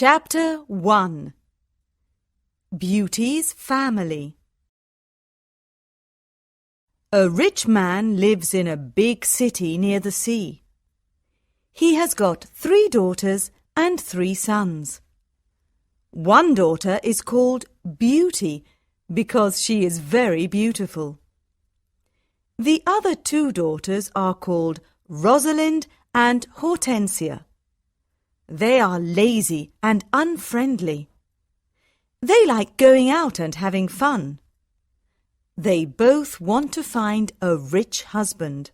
Chapter 1. Beauty's Family. A rich man lives in a big city near the sea. He has got 3 daughters and 3 sons. One daughter is called Beauty because she is very beautiful. The other 2 daughters are called Rosalind and Hortensia. They are lazy and unfriendly. They like going out and having fun. They both want to find a rich husband.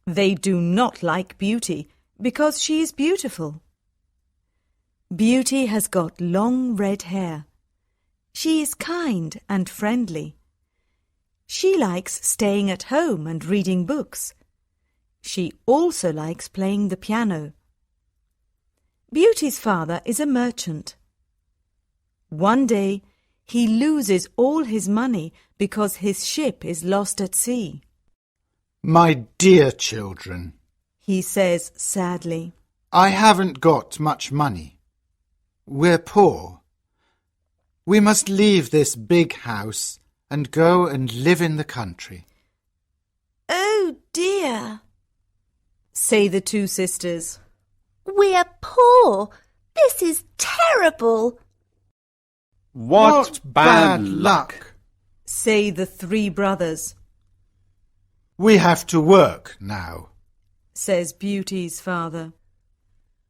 They do not like Beauty because she is beautiful. Beauty has got long red hair. She is kind and friendly. She likes staying at home and reading books. She also likes playing the piano. Beauty's father is a merchant. One day, he loses all his money because his ship is lost at sea. My dear children, He says sadly, I haven't got much money. We're poor. We must leave this big house and go and live in the country. "Oh dear," say the 2 sisters. We're poor. This is terrible. What bad luck! Say the 3 brothers. We have to work now. Says Beauty's father.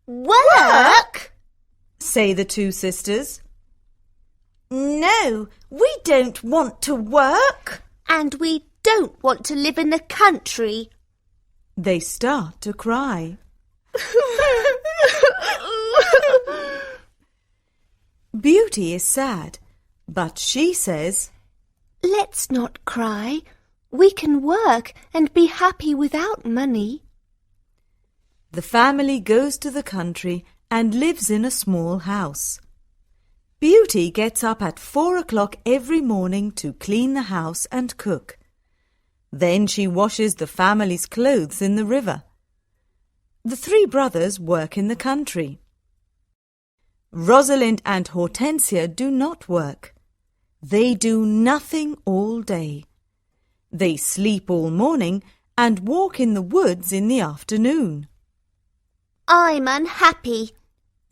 Work? Say the 2 sisters. No, we don't want to work. And we don't want to live in the country. They start to cry. Beauty is sad, but she says, Let's not cry. We can work and be happy without money. The family goes to the country and lives in a small house. Beauty gets up at 4 o'clock every morning to clean the house and cook. Then she washes the family's clothes in the river. The 3 brothers work in the country. Rosalind and Hortensia do not work. They do nothing all day. They sleep all morning and walk in the woods in the afternoon. I'm unhappy,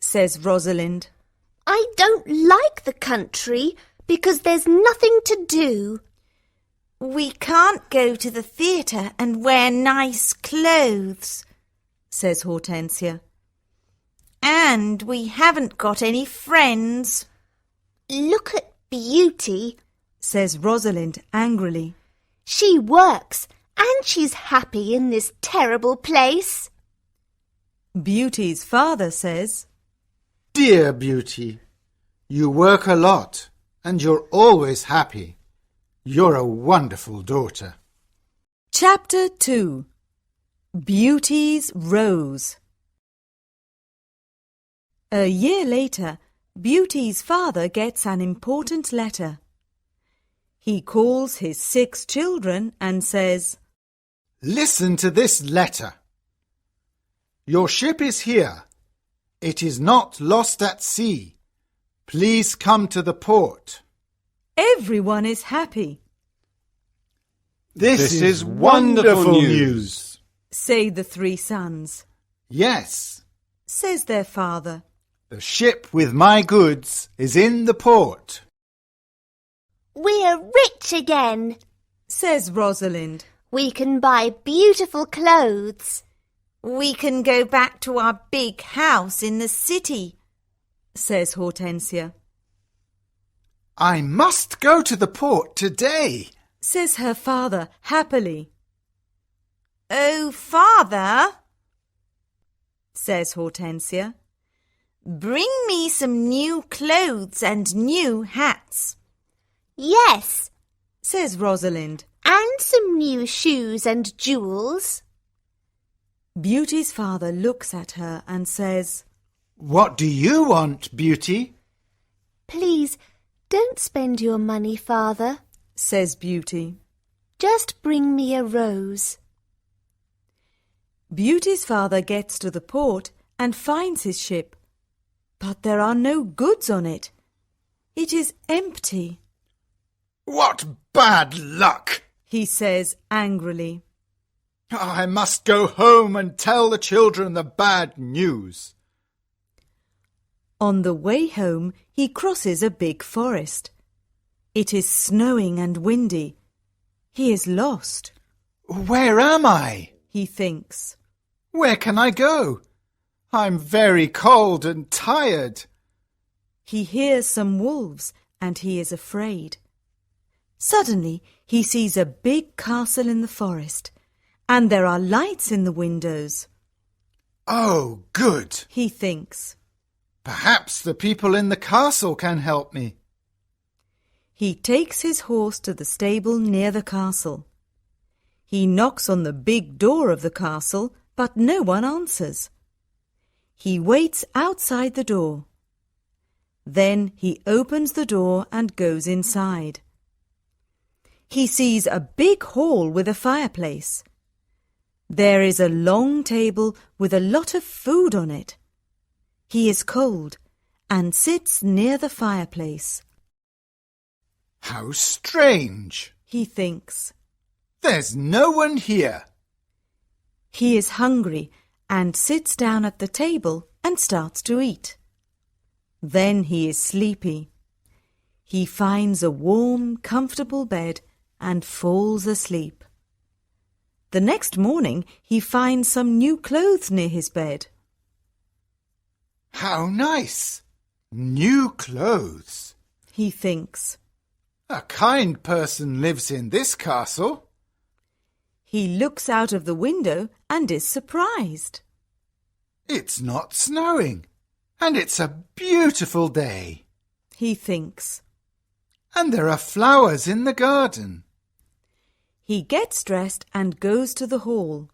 Says Rosalind. I don't like the country because there's nothing to do. We can't go to the theatre and wear nice clothes, says Hortensia. And we haven't got any friends. Look at Beauty, Says Rosalind angrily. She works and she's happy in this terrible place. Beauty's father says, Dear Beauty, you work a lot and you're always happy. You're a wonderful daughter. Chapter 2. Beauty's Rose. A year later, Beauty's father gets an important letter. He calls his 6 children and says, Listen to this letter. Your ship is here. It is not lost at sea. Please come to the port. Everyone is happy, This is wonderful news. say the 3 sons. Yes, Says their father. the ship with my goods is in the port. We're rich again. Says Rosalind. We can buy beautiful clothes. We can go back to our big house in the city, Says Hortensia. I must go to the port today. Says her father happily. Oh, Father, Says Hortensia. bring me some new clothes and new hats. Yes, Says Rosalind. and some new shoes and jewels. Beauty's father looks at her and says, What do you want, Beauty? Please, don't spend your money, Father. Says Beauty. Just bring me a rose. Beauty's father gets to the port and finds his ship. but there are no goods on it. It is empty, What bad luck! he says angrily. I must go home and tell the children the bad news. On the way home, he crosses a big forest. It is snowing and windy. He is lost, Where am I? he thinks. Where can I go? I'm very cold and tired. He hears some wolves and he is afraid. Suddenly, he sees a big castle in the forest, and there are lights in the windows. Oh, good. He thinks. Perhaps the people in the castle can help me. He takes his horse to the stable near the castle. He knocks on the big door of the castle, but no one answers. He waits outside the door. Then he opens the door and goes inside. He sees a big hall with a fireplace. There is a long table with a lot of food on it. He is cold and sits near the fireplace. How strange. He thinks. There's no one here. He is hungry and sits down at the table and starts to eat. Then he is sleepy. He finds a warm, comfortable bed and falls asleep. The next morning he finds some new clothes near his bed. How nice. New clothes. He thinks. A kind person lives in this castle. He looks out of the window and is surprised. It's not snowing, and it's a beautiful day. He thinks. And there are flowers in the garden. He gets dressed and goes to the hall.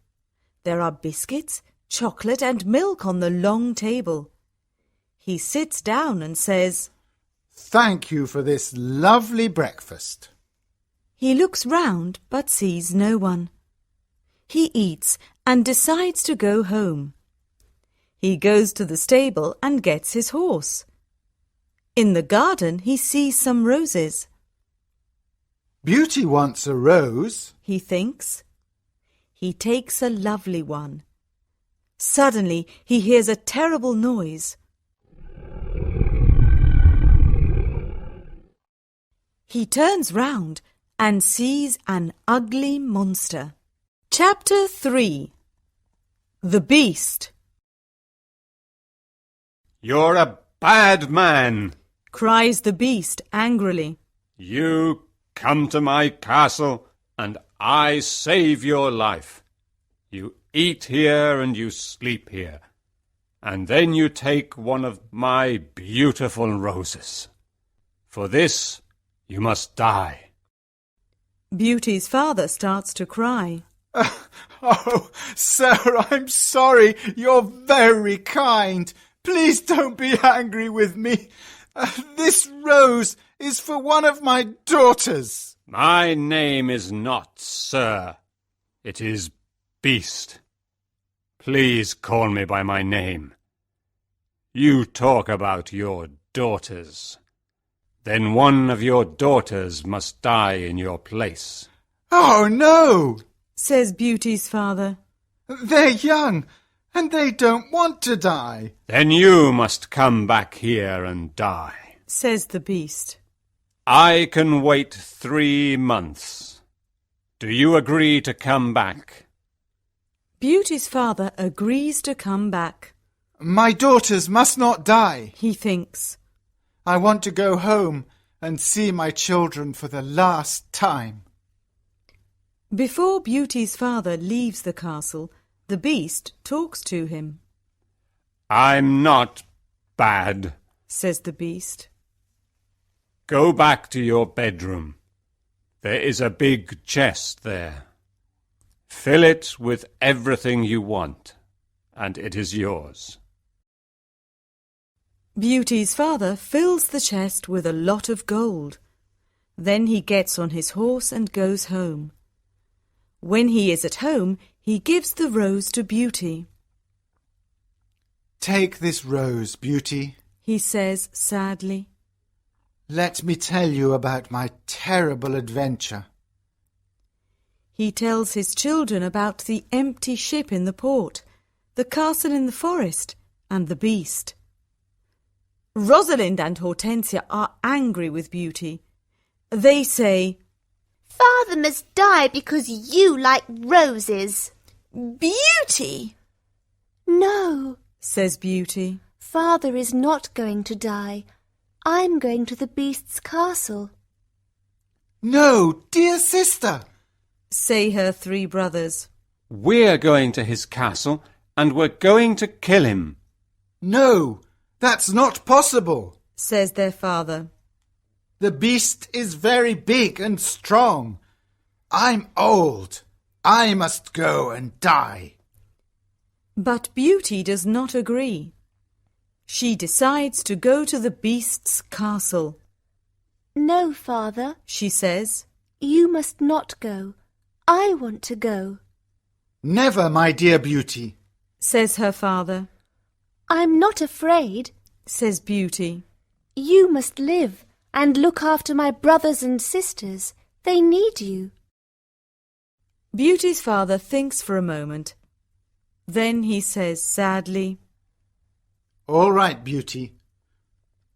There are biscuits, chocolate and milk on the long table. He sits down and says, Thank you for this lovely breakfast. He looks round but sees no one. He eats and decides to go home. He goes to the stable and gets his horse. In the garden he sees some roses. Beauty wants a rose. He thinks. He takes a lovely one. Suddenly he hears a terrible noise. He turns round and sees an ugly monster. Chapter 3. The Beast. You're a bad man. Cries the beast angrily. You come to my castle and I save your life. You eat here and you sleep here. And then you take one of my beautiful roses. For this you must die. Beauty's father starts to cry. Oh, sir, I'm sorry. You're very kind. Please don't be angry with me. This rose is for one of my daughters. My name is not Sir. It is Beast. Please call me by my name. You talk about your daughters. Then one of your daughters must die in your place. Oh, no, Says Beauty's father. they're young and they don't want to die. Then you must come back here and die. Says the beast. I can wait 3 months. Do you agree to come back? Beauty's father agrees to come back. My daughters must not die. He thinks. I want to go home and see my children for the last time. Before Beauty's father leaves the castle, the beast talks to him. I'm not bad. Says the beast. Go back to your bedroom. There is a big chest there. Fill it with everything you want, and it is yours. Beauty's father fills the chest with a lot of gold. Then he gets on his horse and goes home. When he is at home, he gives the rose to Beauty. Take this rose, Beauty. he says sadly. Let me tell you about my terrible adventure. He tells his children about the empty ship in the port, the castle in the forest, and the beast. Rosalind and Hortensia are angry with Beauty. They say, Father must die because you like roses. Beauty! No, says Beauty. Father is not going to die. I'm going to the beast's castle. No, dear sister, say her 3 brothers. We're going to his castle, and we're going to kill him. no, that's not possible. Says their father. The beast is very big and strong. I'm old. I must go and die. But Beauty does not agree. She decides to go to the beast's castle. No, Father, She says, you must not go. I want to go. Never, my dear Beauty. says her father. I'm not afraid. Says Beauty. You must live and look after my brothers and sisters. They need you. Beauty's father thinks for a moment. Then he says sadly, All right, Beauty.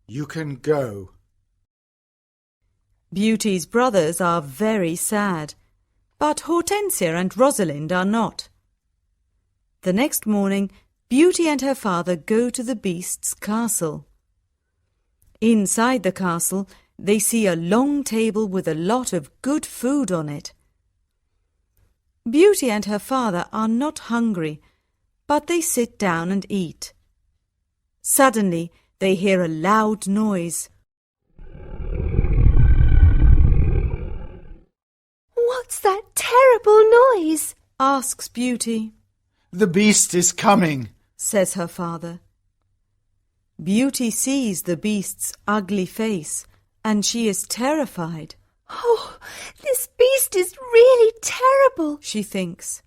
You can go. Beauty's brothers are very sad, but Hortensia and Rosalind are not. The next morning, Beauty and her father go to the beast's castle. Inside the castle, they see a long table with a lot of good food on it. Beauty and her father are not hungry, but they sit down and eat. Suddenly, they hear a loud noise. What's that terrible noise? Asks Beauty. The beast is coming. Says her father. Beauty sees the beast's ugly face, and she is terrified. Oh, this beast is really terrible. She thinks.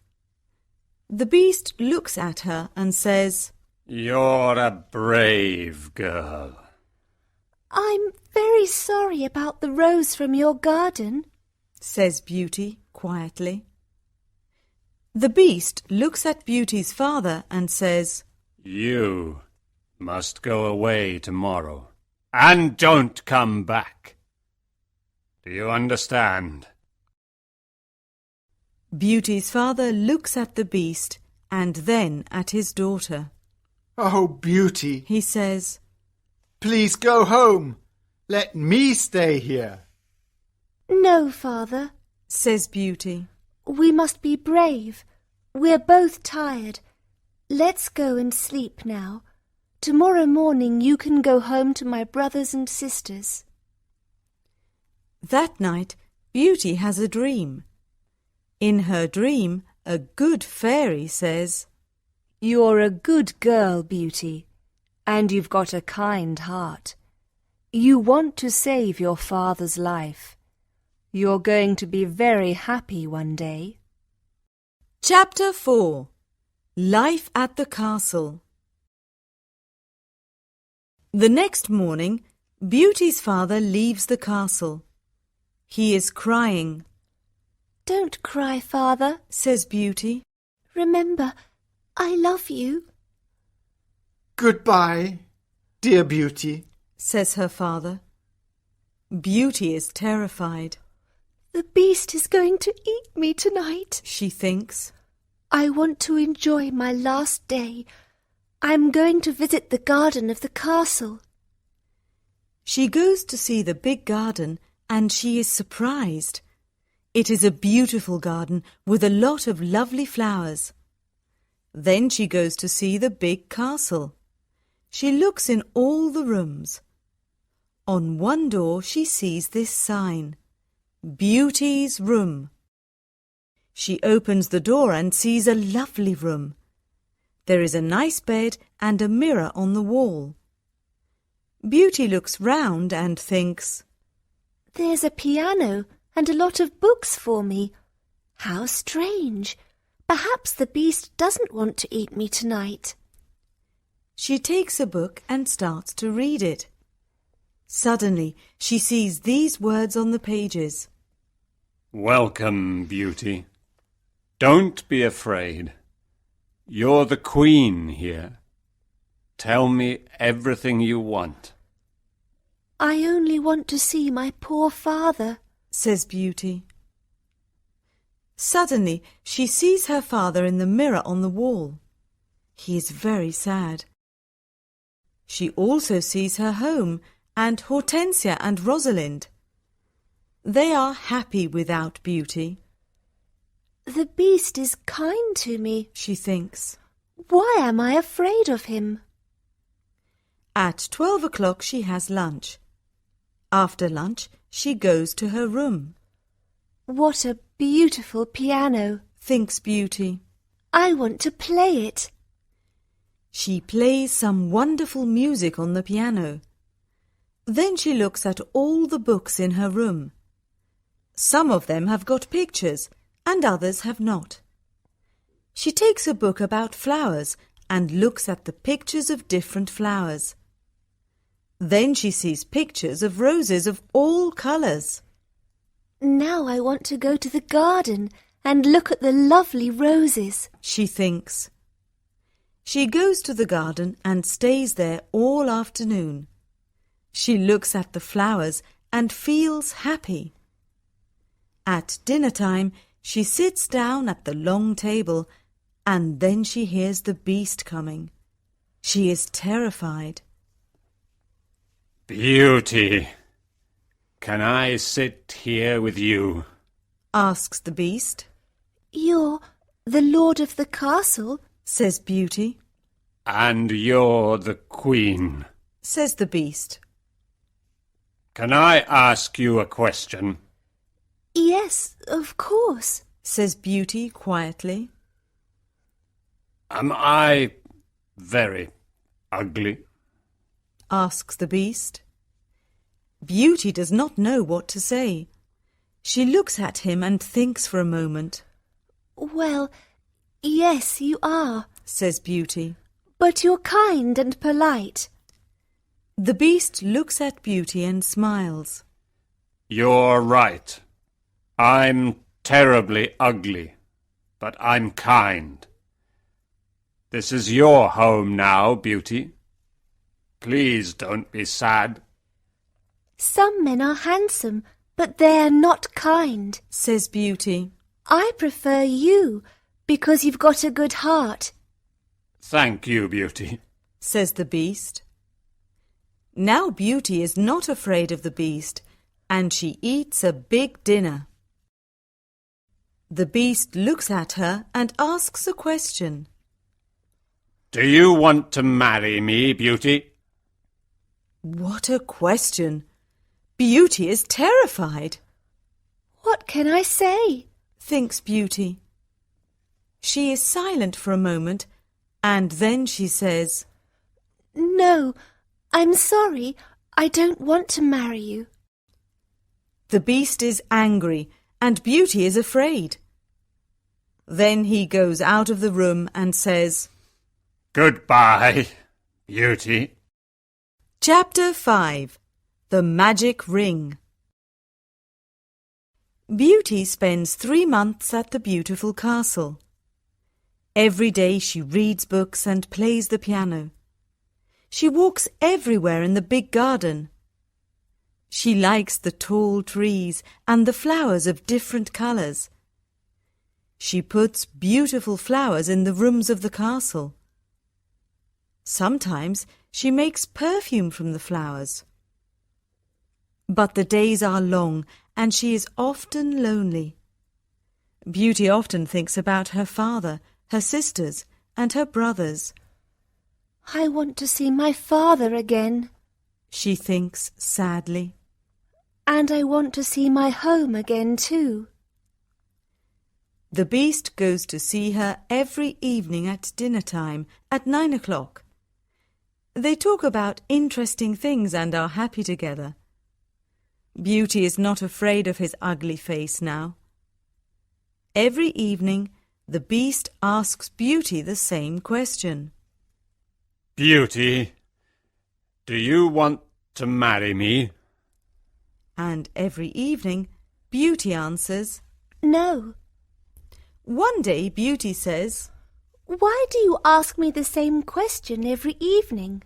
The beast looks at her and says, You're a brave girl. I'm very sorry about the rose from your garden. says Beauty quietly. The beast looks at Beauty's father and says, You must go away tomorrow, and don't come back. Do you understand? Beauty's father looks at the beast and then at his daughter. Oh, Beauty, He says, please go home. Let me stay here. No, Father. says Beauty. We must be brave. We're both tired. Let's go and sleep now. Tomorrow morning you can go home to my brothers and sisters. That night, Beauty has a dream. In her dream, a good fairy says, You're a good girl, Beauty, and you've got a kind heart. You want to save your father's life. You're going to be very happy one day. Chapter 4. Life at the Castle. The next morning, Beauty's father leaves the castle. He is crying. Don't cry, Father. Says Beauty. Remember, I love you. Goodbye, dear Beauty. Says her father. Beauty is terrified. The beast is going to eat me tonight. She thinks. I want to enjoy my last day. I'm going to visit the garden of the castle. She goes to see the big garden and she is surprised. It is a beautiful garden with a lot of lovely flowers. Then she goes to see the big castle. She looks in all the rooms. On one door she sees this sign, Beauty's Room. She opens the door and sees a lovely room. There is a nice bed and a mirror on the wall. Beauty looks round and thinks, There's a piano and a lot of books for me. How strange. Perhaps the beast doesn't want to eat me tonight. She takes a book and starts to read it. Suddenly, she sees these words on the pages. Welcome, Beauty. Don't be afraid. You're the queen here. Tell me everything you want. I only want to see my poor father, says Beauty. Suddenly, she sees her father in the mirror on the wall. He is very sad. She also sees her home and Hortensia and Rosalind. They are happy without Beauty. The beast is kind to me, she thinks. Why am I afraid of him? At 12 o'clock she has lunch. After lunch she goes to her room. What a beautiful piano, thinks Beauty. I want to play it. She plays some wonderful music on the piano. Then she looks at all the books in her room. Some of them have got pictures and others have not. She takes a book about flowers and looks at the pictures of different flowers. Then she sees pictures of roses of all colours. Now I want to go to the garden and look at the lovely roses, she thinks. She goes to the garden and stays there all afternoon. She looks at the flowers and feels happy. At dinner time, she sits down at the long table and then she hears the beast coming. She is terrified. Beauty, can I sit here with you? asks the beast. You're the lord of the castle, says Beauty. And you're the queen, says the beast. Can I ask you a question? Yes, of course, says Beauty quietly. Am I very ugly? asks the beast. Beauty does not know what to say. She looks at him and thinks for a moment. Well, yes, you are, says Beauty. But you're kind and polite. The beast looks at Beauty and smiles. You're right. I'm terribly ugly, but I'm kind. This is your home now, Beauty. Please don't be sad. Some men are handsome, but they're not kind, says Beauty. I prefer you because you've got a good heart. Thank you, Beauty, says the beast. Now Beauty is not afraid of the beast, and she eats a big dinner. The beast looks at her and asks a question. Do you want to marry me, Beauty? What a question! Beauty is terrified. What can I say? thinks Beauty. She is silent for a moment, and then she says, No, I'm sorry. I don't want to marry you. The beast is angry, and Beauty is afraid. Then he goes out of the room and says, Goodbye, Beauty. Chapter 5. The Magic Ring. Beauty spends 3 months at the beautiful castle. Every day she reads books and plays the piano. She walks everywhere in the big garden. She likes the tall trees and the flowers of different colours. She puts beautiful flowers in the rooms of the castle. Sometimes she makes perfume from the flowers. But the days are long and she is often lonely. Beauty often thinks about her father, her sisters, and her brothers. I want to see my father again, she thinks sadly. And I want to see my home again too. The beast goes to see her every evening at dinner time at 9 o'clock. They talk about interesting things and are happy together. Beauty is not afraid of his ugly face now. Every evening, the beast asks Beauty the same question. Beauty, do you want to marry me? And every evening, Beauty answers. No. One day, Beauty says, Why do you ask me the same question every evening?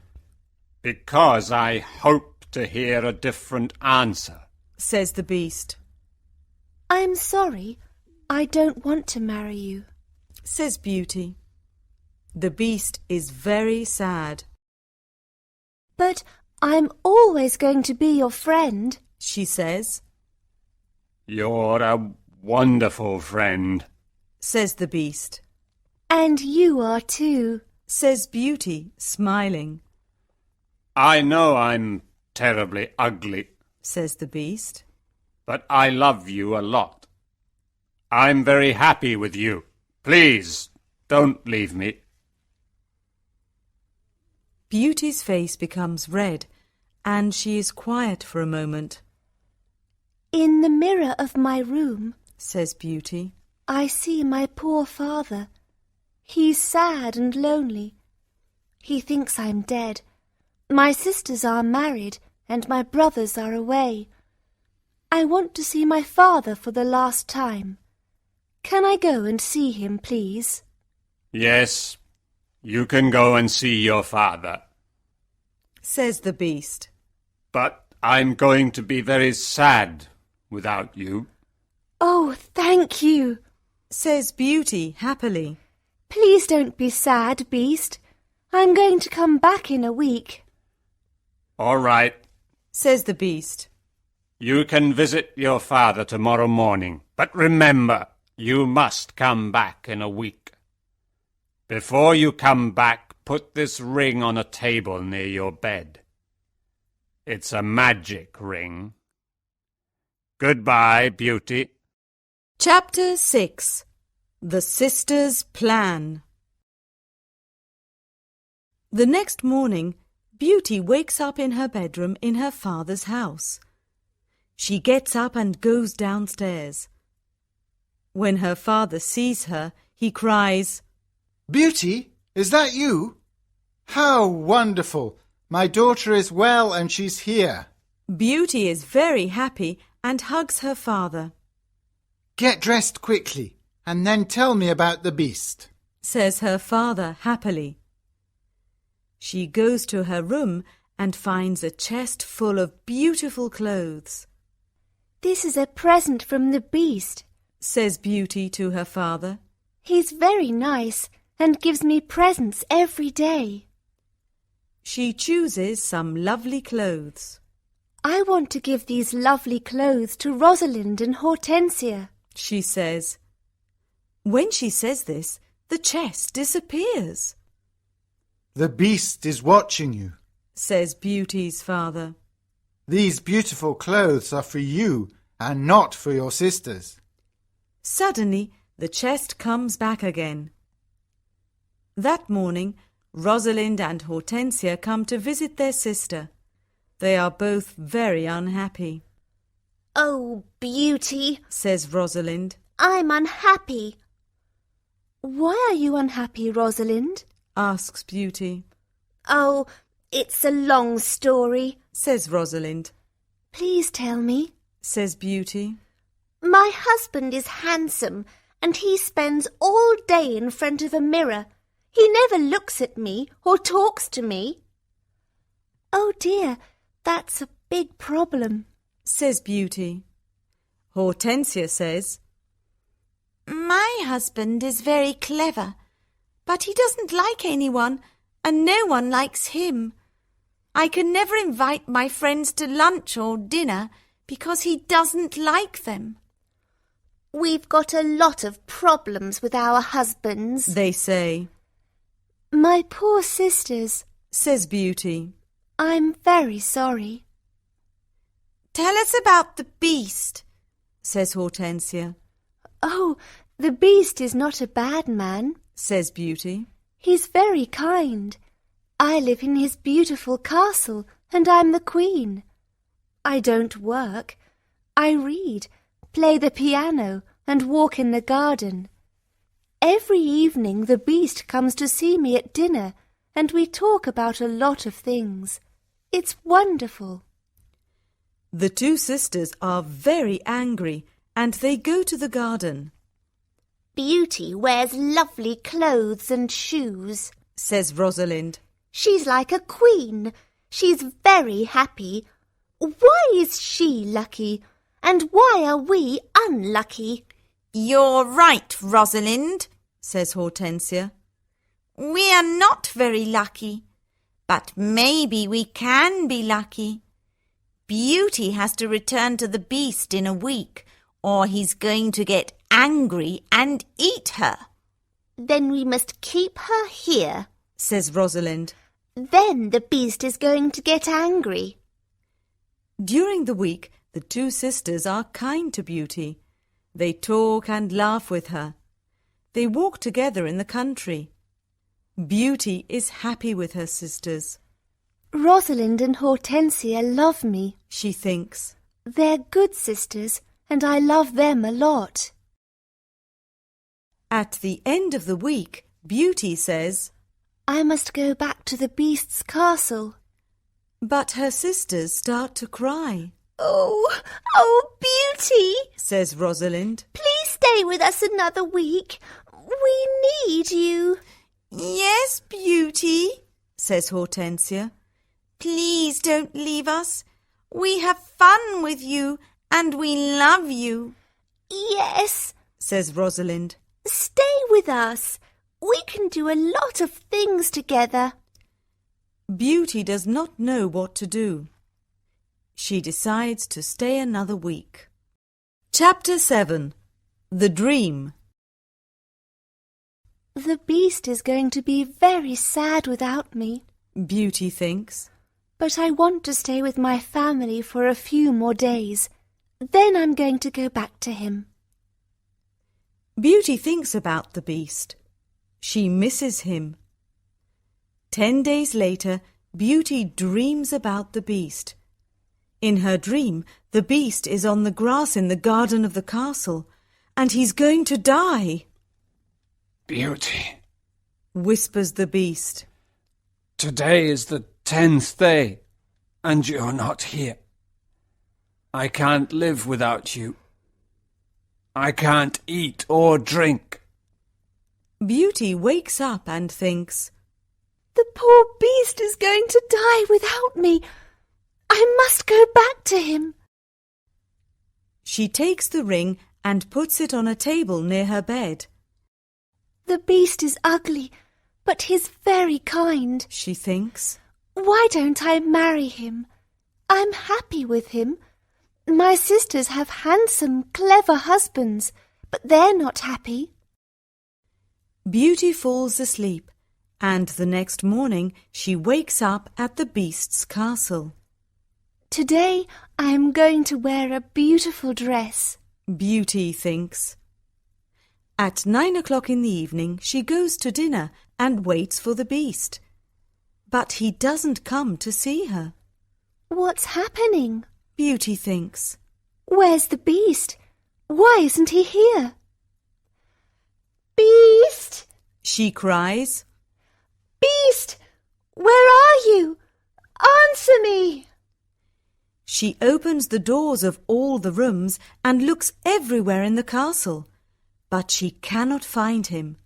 Because I hope to hear a different answer. says the Beast. I'm sorry. I don't want to marry you, says Beauty. The Beast is very sad. But I'm always going to be your friend, she says, You're a wonderful friend, says the Beast. and you are too. Says Beauty, smiling, I know I'm terribly ugly, says the Beast. but I love you a lot. I'm very happy with you. Please, don't leave me. Beauty's face becomes red, and she is quiet for a moment. In the mirror of my room, Says Beauty. I see my poor father. He's sad and lonely. He thinks I'm dead. My sisters are married, and my brothers are away. I want to see my father for the last time. Can I go and see him, please? Yes, you can go and see your father. Says the Beast. But I'm going to be very sad without you. Oh, thank you. Says Beauty happily. Please don't be sad, Beast. I'm going to come back in a week. All right, Says the Beast. you can visit your father tomorrow morning. But remember, you must come back in a week. Before you come back, put this ring on a table near your bed. It's a magic ring. Goodbye, Beauty. Chapter 6. The Sisters' Plan. The next morning, Beauty wakes up in her bedroom in her father's house. She gets up and goes downstairs. When her father sees her, he cries, Beauty, is that you? How wonderful! My daughter is well and she's here. Beauty is very happy and hugs her father. Get dressed quickly and then tell me about the Beast. Says her father happily. She goes to her room and finds a chest full of beautiful clothes. This is a present from the Beast. Says Beauty to her father. He's very nice and gives me presents every day. She chooses some lovely clothes. I want to give these lovely clothes to Rosalind and Hortensia. She says. When she says this, the chest disappears. The Beast is watching you. Says Beauty's father. These beautiful clothes are for you and not for your sisters. Suddenly, the chest comes back again. That morning, Rosalind and Hortensia come to visit their sister. They are both very unhappy. Oh, Beauty, Says Rosalind. I'm unhappy. Why are you unhappy, Rosalind? Asks Beauty. Oh, it's a long story. Says Rosalind. Please tell me. Says Beauty. My husband is handsome and he spends all day in front of a mirror. He never looks at me or talks to me. Oh dear, that's a big problem. Says Beauty. Hortensia says, My husband is very clever, but he doesn't like anyone, and no one likes him. I can never invite my friends to lunch or dinner because he doesn't like them. We've got a lot of problems with our husbands, They say. My poor sisters. Says Beauty. I'm very sorry. Tell us about the Beast, says Hortensia. Oh, the Beast is not a bad man. Says Beauty. He's very kind. I live in his beautiful castle and I'm the queen. I don't work. I read, play the piano and walk in the garden. Every evening the Beast comes to see me at dinner and we talk about a lot of things. It's wonderful. The two sisters are very angry and they go to the garden. Beauty wears lovely clothes and shoes, Says Rosalind. She's like a queen. She's very happy. Why is she lucky? And why are we unlucky? You're right, Rosalind, says Hortensia. We are not very lucky, but maybe we can be lucky. Beauty has to return to the beast in a week, or he's going to get angry and eat her. Then we must keep her here. Says Rosalind. Then the beast is going to get angry. During the week, the two sisters are kind to Beauty. They talk and laugh with her. They walk together in the country. Beauty is happy with her sisters. Rosalind and Hortensia love me. She thinks. They're good sisters, and I love them a lot. At the end of the week, Beauty says, I must go back to the beast's castle. but her sisters start to cry. Oh, Beauty, Says Rosalind. please stay with us another week. We need you. Yes, Beauty, says Hortensia. Please don't leave us. We have fun with you and we love you. Yes, Says Rosalind. stay with us. We can do a lot of things together. Beauty does not know what to do. She decides to stay another week. Chapter 7. The Dream. The beast is going to be very sad without me, Beauty thinks. but I want to stay with my family for a few more days. Then I'm going to go back to him. Beauty thinks about the beast. She misses him. 10 days later, Beauty dreams about the beast. In her dream, the beast is on the grass in the garden of the castle, and he's going to die, Beauty, whispers the beast. today is the 10th day, and you're not here. I can't live without you. I can't eat or drink. Beauty wakes up and thinks, The poor beast is going to die without me. I must go back to him. she takes the ring and puts it on a table near her bed. The beast is ugly, but he's very kind. She thinks. Why don't I marry him? I'm happy with him. My sisters have handsome, clever husbands, but they're not happy. Beauty falls asleep, and the next morning she wakes up at the beast's castle. Today I am going to wear a beautiful dress. Beauty thinks. At 9 o'clock in the evening she goes to dinner and waits for the beast. But he doesn't come to see her. What's happening? Beauty thinks. Where's the beast? Why isn't he here? Beast, She cries. Beast, where are you? Answer me. She opens the doors of all the rooms and looks everywhere in the castle, but she cannot find him.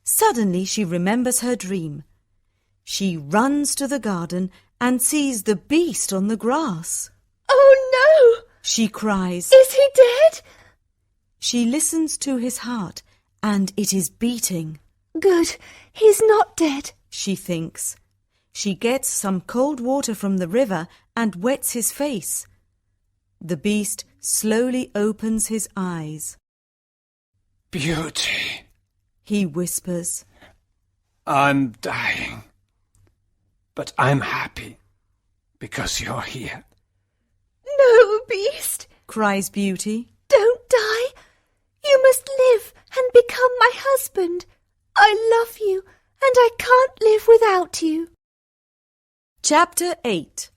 Suddenly she remembers her dream. She runs to the garden and sees the beast on the grass. Oh no, She cries. is he dead? She listens to his heart, and it is beating. Good, he's not dead. She thinks. She gets some cold water from the river and wets his face. The beast slowly opens his eyes. Beauty, He whispers. I'm dying. But I'm happy because you're here. No, Beast, Cries Beauty. Don't die. You must live and become my husband. I love you, and I can't live without you. Chapter 8.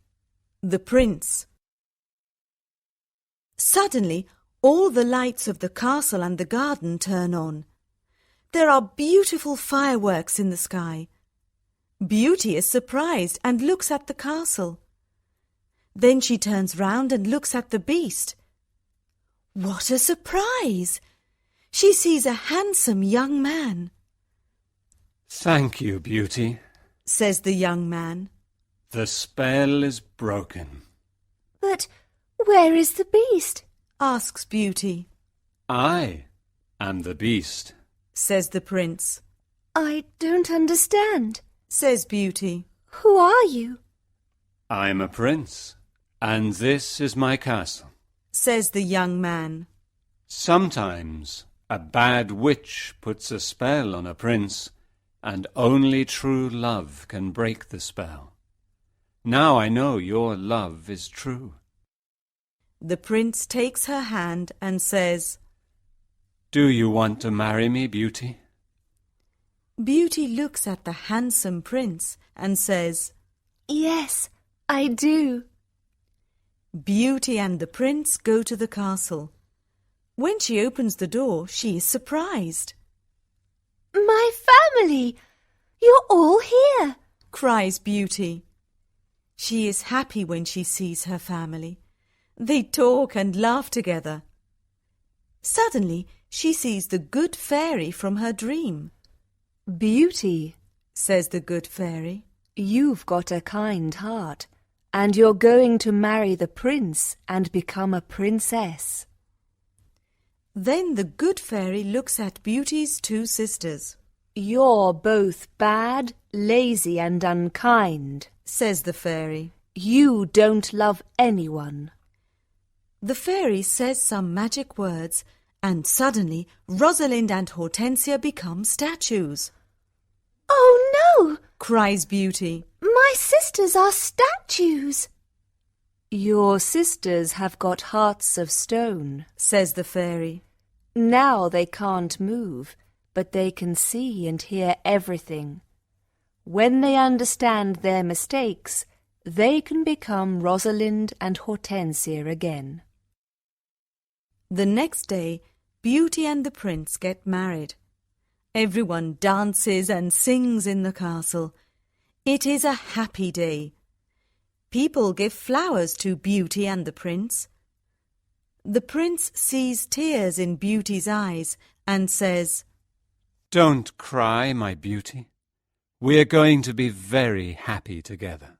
The Prince. Suddenly, all the lights of the castle and the garden turn on. There are beautiful fireworks in the sky. Beauty is surprised and looks at the castle. Then she turns round and looks at the beast. What a surprise! She sees a handsome young man. Thank you, Beauty. Says the young man. The spell is broken. But where is the beast? Asks Beauty. I am the beast. Says the prince. I don't understand. Says Beauty. Who are you? I'm a prince, and this is my castle. Says the young man. Sometimes a bad witch puts a spell on a prince, and only true love can break the spell. Now I know your love is true. The prince takes her hand and says, Do you want to marry me, Beauty? Beauty looks at the handsome prince and says, Yes, I do. Beauty and the prince go to the castle. When she opens the door, she is surprised. My family! You're all here! Cries Beauty. She is happy when she sees her family. They talk and laugh together. Suddenly, she sees the good fairy from her dream. Beauty, says the good fairy. You've got a kind heart, and you're going to marry the prince and become a princess. Then the good fairy looks at Beauty's two sisters. You're both bad, lazy and unkind, says the fairy. You don't love anyone. The fairy says some magic words, and suddenly Rosalind and Hortensia become statues. Oh no! Cries Beauty. My sisters are statues. Your sisters have got hearts of stone, says the fairy. Now they can't move, but they can see and hear everything. When they understand their mistakes, they can become Rosalind and Hortensia again. The next day, Beauty and the prince get married. Everyone dances and sings in the castle. It is a happy day. People give flowers to Beauty and the prince. The prince sees tears in Beauty's eyes and says, Don't cry, my beauty. We're going to be very happy together.